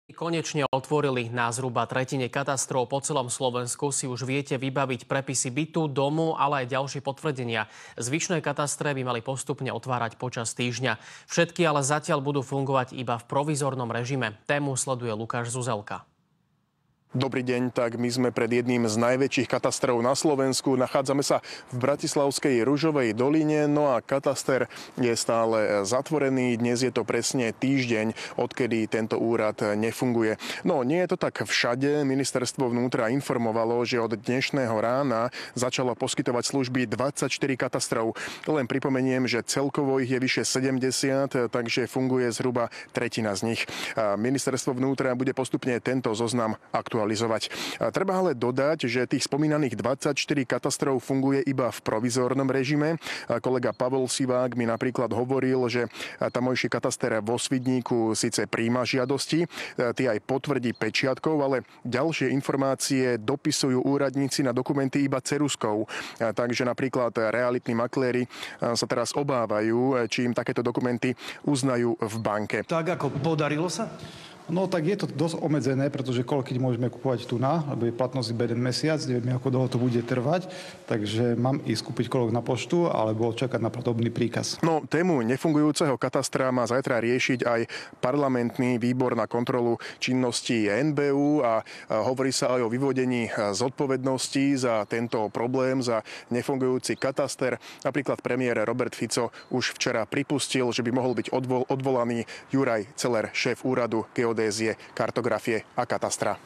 Konečne otvorili. Na zhruba tretine katastrov po celom Slovensku si už viete vybaviť prepisy bytu, domu, ale aj ďalšie potvrdenia. Zvyšné katastre by mali postupne otvárať počas týždňa. Všetky ale zatiaľ budú fungovať iba v provizornom režime. Tému sleduje Lukáš Zuzelka. Dobrý deň, tak my sme pred jedným z najväčších katastrov na Slovensku. Nachádzame sa v bratislavskej Ružovej doline, no a kataster je stále zatvorený. Dnes je to presne týždeň, odkedy tento úrad nefunguje. No, nie je to tak všade. Ministerstvo vnútra informovalo, že od dnešného rána začalo poskytovať služby 24 katastrov. Len pripomeniem, že celkovo ich je vyše 70, takže funguje zhruba tretina z nich. Ministerstvo vnútra bude postupne tento zoznam aktualizovať. Treba ale dodať, že tých spomínaných 24 katastrov funguje iba v provizórnom režime. Kolega Pavol Sivák mi napríklad hovoril, že tamojší kataster vo Svidníku síce prijíma žiadosti, tie aj potvrdí pečiatkou, ale ďalšie informácie dopisujú úradníci na dokumenty iba ceruzkou. Takže napríklad realitní makléri sa teraz obávajú, či im takéto dokumenty uznajú v banke. Tak ako podarilo sa? No tak je to dosť obmedzené, pretože koľko môžeme kupovať tu lebo je platnosť iba jeden mesiac, nevieme, ako dlho to bude trvať, takže mám ísť kúpiť koľko na poštu, alebo čakať na podobný príkaz. No, tému nefungujúceho katastra má zajtra riešiť aj parlamentný výbor na kontrolu činnosti NBÚ a hovorí sa aj o vyvodení zodpovednosti za tento problém, za nefungujúci kataster. Napríklad premiér Robert Fico už včera pripustil, že by mohol byť odvolaný Juraj Celer, šéf úradu geodézie, kartografie a katastra.